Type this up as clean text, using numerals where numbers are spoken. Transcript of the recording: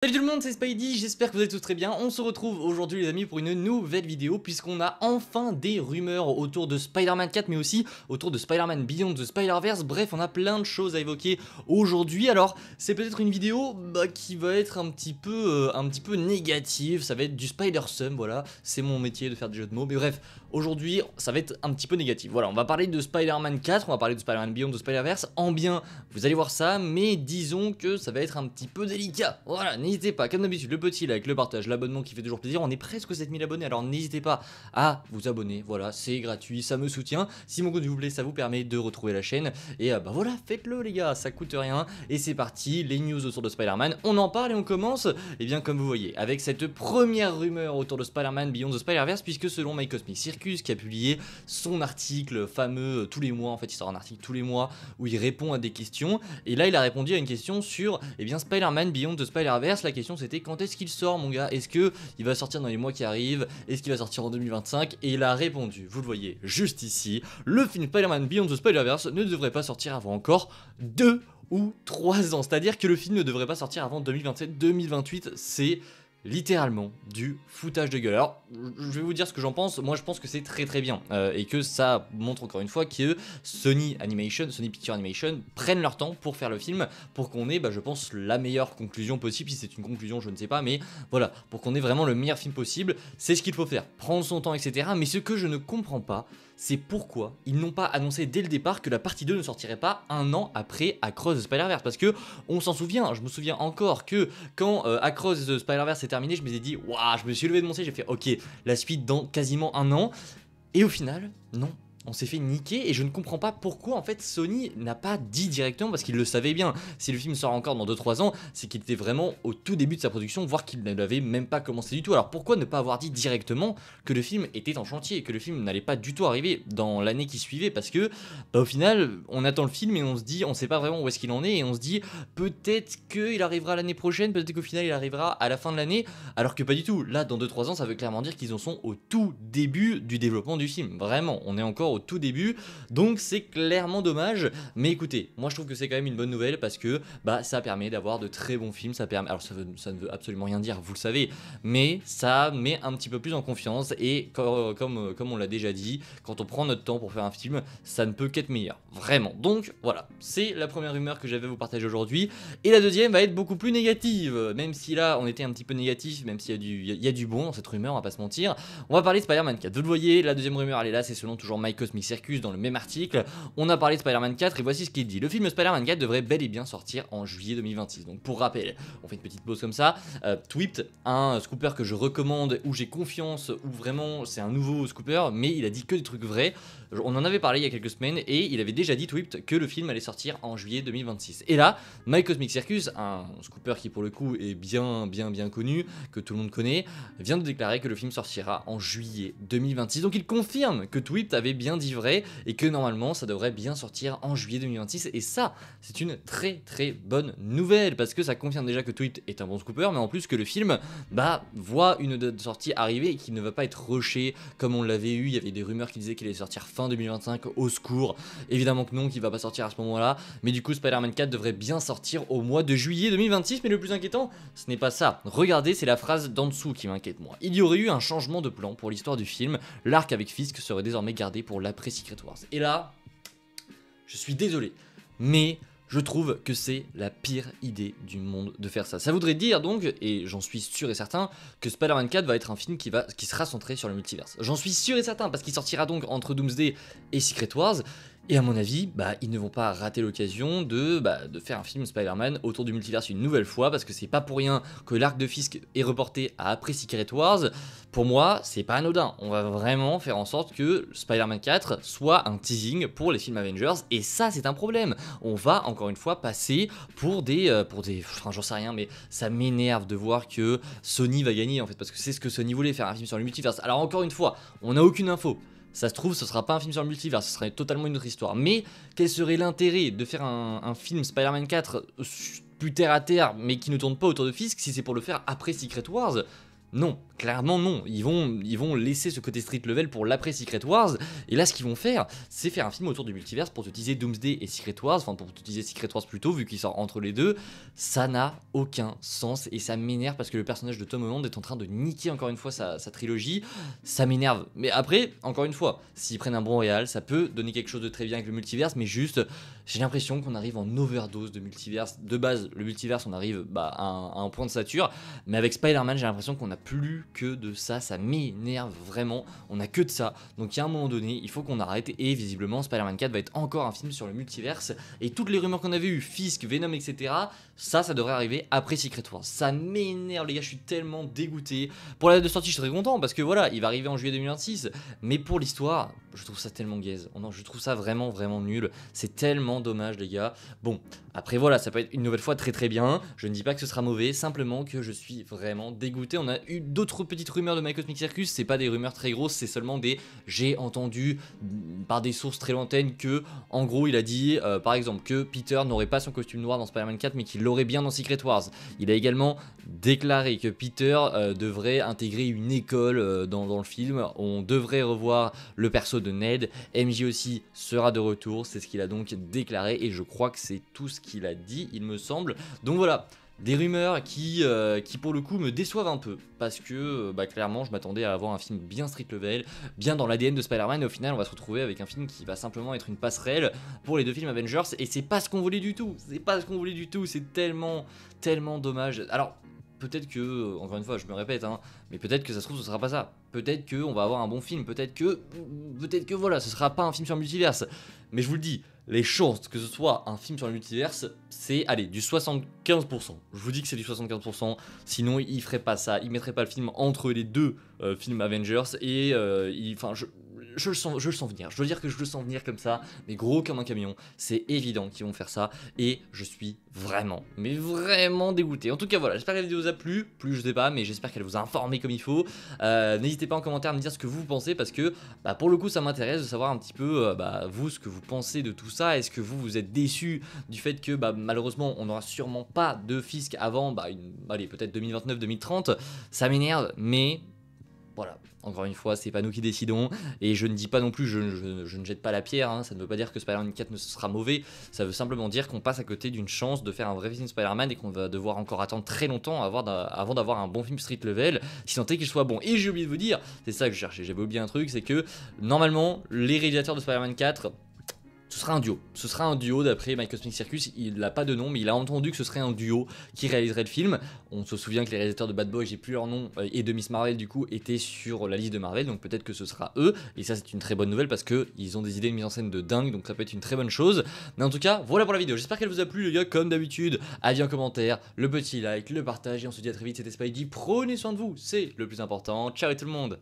Salut tout le monde, c'est Spidey, j'espère que vous allez tous très bien. On se retrouve aujourd'hui les amis pour une nouvelle vidéo puisqu'on a enfin des rumeurs autour de Spider-Man 4 mais aussi autour de Spider-Man Beyond the Spider-Verse. Bref, on a plein de choses à évoquer aujourd'hui. Alors c'est peut-être une vidéo qui va être un petit peu négative, ça va être du Spider-Sum, voilà, c'est mon métier de faire des jeux de mots. Mais bref, aujourd'hui ça va être un petit peu négatif. Voilà, on va parler de Spider-Man 4, on va parler de Spider-Man Beyond the Spider-Verse. En bien, vous allez voir ça, mais disons que ça va être un petit peu délicat. Voilà, n'hésitez pas, comme d'habitude, le petit like, le partage, l'abonnement qui fait toujours plaisir. On est presque aux 7000 abonnés, alors n'hésitez pas à vous abonner. Voilà, c'est gratuit, ça me soutient. Si mon contenu vous plaît, ça vous permet de retrouver la chaîne. Et bah voilà, faites-le les gars, ça coûte rien. Et c'est parti, les news autour de Spider-Man. On en parle et on commence, et bien comme vous voyez, avec cette première rumeur autour de Spider-Man Beyond the Spider-Verse, puisque selon My Cosmic Circus, qui a publié son article fameux tous les mois, en fait il sort un article tous les mois où il répond à des questions. Et là il a répondu à une question sur Spider-Man Beyond the Spider-Verse. La question c'était quand est-ce qu'il sort mon gars? Est-ce que il va sortir dans les mois qui arrivent? Est-ce qu'il va sortir en 2025? Et il a répondu, vous le voyez juste ici, le film Spider-Man Beyond the Spider-Verse ne devrait pas sortir avant encore 2 ou 3 ans. C'est-à-dire que le film ne devrait pas sortir avant 2027-2028, c'est littéralement du foutage de gueule. Alors je vais vous dire ce que j'en pense. Moi je pense que c'est très bien et que ça montre encore une fois que Sony Picture Animation prennent leur temps pour faire le film, pour qu'on ait je pense la meilleure conclusion possible. Si c'est une conclusion je ne sais pas, mais voilà, pour qu'on ait vraiment le meilleur film possible. C'est ce qu'il faut faire, prendre son temps etc. Mais ce que je ne comprends pas, c'est pourquoi ils n'ont pas annoncé dès le départ que la partie 2 ne sortirait pas un an après Across the Spider-Verse. Parce que on s'en souvient, je me souviens encore que quand Across the Spider-Verse est terminé, je me suis dit waouh, je me suis levé de mon siège, j'ai fait ok, la suite dans quasiment un an. Et au final, non. On s'est fait niquer et je ne comprends pas pourquoi en fait Sony n'a pas dit directement, parce qu'il le savait bien. Si le film sort encore dans 2-3 ans, c'est qu'il était vraiment au tout début de sa production, voire qu'il ne l'avait même pas commencé du tout. Alors pourquoi ne pas avoir dit directement que le film était en chantier, que le film n'allait pas du tout arriver dans l'année qui suivait? Parce que au final on attend le film et on se dit, on sait pas vraiment où est-ce qu'il en est, et on se dit peut-être qu'il arrivera l'année prochaine, peut-être qu'au final il arrivera à la fin de l'année, alors que pas du tout. Là dans 2-3 ans ça veut clairement dire qu'ils en sont au tout début du développement du film. Vraiment, on est encore au tout début, donc c'est clairement dommage. Mais écoutez, moi je trouve que c'est quand même une bonne nouvelle parce que ça permet d'avoir de très bons films. Ça permet, alors ça ne veut absolument rien dire, vous le savez, mais ça met un petit peu plus en confiance. Et comme on l'a déjà dit, quand on prend notre temps pour faire un film, ça ne peut qu'être meilleur, vraiment. Donc voilà, c'est la première rumeur que j'avais à vous partager aujourd'hui. Et la deuxième va être beaucoup plus négative, même si là on était un petit peu négatif, même s'il y a du bon dans cette rumeur, on va pas se mentir. On va parler de Spider-Man 4. Vous le voyez, la deuxième rumeur elle est là, c'est selon toujours My Cosmic Circus dans le même article. On a parlé de Spider-Man 4 et voici ce qu'il dit. Le film Spider-Man 4 devrait bel et bien sortir en juillet 2026. Donc pour rappel, on fait une petite pause comme ça. Twipt, un scooper que je recommande, où j'ai confiance, où vraiment c'est un nouveau scooper, mais il a dit que des trucs vrais. On en avait parlé il y a quelques semaines et il avait déjà dit, Twipt, que le film allait sortir en juillet 2026. Et là, My Cosmic Circus, un scooper qui pour le coup est bien connu, que tout le monde connaît, vient de déclarer que le film sortira en juillet 2026. Donc il confirme que Twipt avait bien dit vrai et que normalement ça devrait bien sortir en juillet 2026. Et ça, c'est une très bonne nouvelle parce que ça confirme déjà que Twipt est un bon scooper, mais en plus que le film voit une date de sortie arriver et qu'il ne va pas être rushé comme on l'avait eu. Il y avait des rumeurs qui disaient qu'il allait sortir fin 2025, au secours. Évidemment que non, qu'il va pas sortir à ce moment-là, mais du coup Spider-Man 4 devrait bien sortir au mois de juillet 2026. Mais le plus inquiétant, ce n'est pas ça. Regardez, c'est la phrase d'en dessous qui m'inquiète moi. Il y aurait eu un changement de plan pour l'histoire du film. L'arc avec Fisk serait désormais gardé pour l'après Secret Wars. Et là, je suis désolé, mais je trouve que c'est la pire idée du monde de faire ça. Ça voudrait dire donc, et j'en suis sûr et certain, que Spider-Man 4 va être un film qui sera centré sur le multiverse. J'en suis sûr et certain, parce qu'il sortira donc entre Doomsday et Secret Wars. Et à mon avis, ils ne vont pas rater l'occasion de faire un film Spider-Man autour du multiverse une nouvelle fois, parce que c'est pas pour rien que l'arc de Fisk est reporté à après Secret Wars. Pour moi, c'est pas anodin. On va vraiment faire en sorte que Spider-Man 4 soit un teasing pour les films Avengers, et ça c'est un problème. On va encore une fois passer pour des enfin j'en sais rien, mais ça m'énerve de voir que Sony va gagner en fait, parce que c'est ce que Sony voulait, faire un film sur le multiverse. Alors encore une fois, on n'a aucune info. Ça se trouve, ce sera pas un film sur le multivers, ce serait totalement une autre histoire. Mais quel serait l'intérêt de faire un film Spider-Man 4 plus terre à terre, mais qui ne tourne pas autour de Fisk, si c'est pour le faire après Secret Wars? Non, clairement non, ils vont laisser ce côté street level pour l'après Secret Wars, et là ce qu'ils vont faire, c'est faire un film autour du multiverse pour te teaser Doomsday et Secret Wars, enfin pour te teaser Secret Wars plutôt, vu qu'il sort entre les deux. Ça n'a aucun sens, et ça m'énerve parce que le personnage de Tom Holland est en train de niquer encore une fois sa trilogie, ça m'énerve. Mais après, encore une fois, s'ils prennent un bon réal, ça peut donner quelque chose de très bien avec le multiverse, mais juste, j'ai l'impression qu'on arrive en overdose de multiverse. De base, le multiverse, on arrive à un point de sature, mais avec Spider-Man, j'ai l'impression qu'on a plus que de ça m'énerve vraiment, on a que de ça, donc il y a un moment donné, il faut qu'on arrête, et visiblement Spider-Man 4 va être encore un film sur le multiverse, et toutes les rumeurs qu'on avait eues, Fisk, Venom, etc., ça devrait arriver après Secret Wars. Ça m'énerve les gars, je suis tellement dégoûté. Pour la date de sortie, je serais content, parce que voilà, il va arriver en juillet 2026, mais pour l'histoire, je trouve ça tellement gaze, oh non, je trouve ça vraiment nul, c'est tellement dommage les gars. Bon, après voilà, ça peut être une nouvelle fois très bien, je ne dis pas que ce sera mauvais, simplement que je suis vraiment dégoûté. On a eu d'autres petites rumeurs de My Cosmic Circus, c'est pas des rumeurs très grosses, c'est seulement des j'ai entendu par des sources très lointaines que, en gros, il a dit par exemple que Peter n'aurait pas son costume noir dans Spider-Man 4 mais qu'il l'aurait bien dans Secret Wars. Il a également déclaré que Peter devrait intégrer une école dans le film, on devrait revoir le perso de Ned, MJ aussi sera de retour, c'est ce qu'il a donc déclaré et je crois que c'est tout ce qu'il a dit, il me semble. Donc voilà, des rumeurs qui pour le coup me déçoivent un peu, parce que clairement je m'attendais à avoir un film bien street level, bien dans l'ADN de Spider-Man, et au final on va se retrouver avec un film qui va simplement être une passerelle pour les deux films Avengers, et c'est pas ce qu'on voulait du tout, c'est tellement dommage. Alors peut-être que, encore une fois je me répète, hein, mais peut-être que ça se trouve ce sera pas ça, peut-être qu'on va avoir un bon film, peut-être que voilà, ce sera pas un film sur le multiverse, mais je vous le dis, les chances que ce soit un film sur le multiverse, c'est, allez, du 75%. Je vous dis que c'est du 75%, sinon il ferait pas ça, il mettrait pas le film entre les deux films Avengers, et enfin, je le sens venir, je dois dire que je le sens venir comme ça, mais gros comme un camion, c'est évident qu'ils vont faire ça, et je suis vraiment, mais vraiment dégoûté. En tout cas voilà, j'espère que la vidéo vous a plu, je sais pas, mais j'espère qu'elle vous a informé comme il faut. N'hésitez pas en commentaire à me dire ce que vous pensez, parce que pour le coup ça m'intéresse de savoir un petit peu vous ce que vous pensez de tout ça. Est-ce que vous êtes déçu du fait que malheureusement on n'aura sûrement pas de Fisk avant allez, peut-être 2029-2030, ça m'énerve, mais voilà, encore une fois, c'est pas nous qui décidons, et je ne dis pas non plus, je ne jette pas la pierre, hein, ça ne veut pas dire que Spider-Man 4 ne sera mauvais, ça veut simplement dire qu'on passe à côté d'une chance de faire un vrai film Spider-Man, et qu'on va devoir encore attendre très longtemps avant d'avoir un bon film street level, si tant est qu'il soit bon. Et j'ai oublié de vous dire, c'est ça que je cherchais, j'avais oublié un truc, c'est que normalement, les réalisateurs de Spider-Man 4... ce sera un duo d'après My Cosmic Circus, il n'a pas de nom mais il a entendu que ce serait un duo qui réaliserait le film. On se souvient que les réalisateurs de Bad Boy, j'ai plus leur nom, et de Miss Marvel du coup étaient sur la liste de Marvel, donc peut-être que ce sera eux, et ça c'est une très bonne nouvelle parce que ils ont des idées de mise en scène de dingue, donc ça peut être une très bonne chose. Mais en tout cas, voilà pour la vidéo, j'espère qu'elle vous a plu les gars, comme d'habitude, avis en commentaire, le petit like, le partage, et on se dit à très vite, c'était Spidey, prenez soin de vous, c'est le plus important, ciao tout le monde.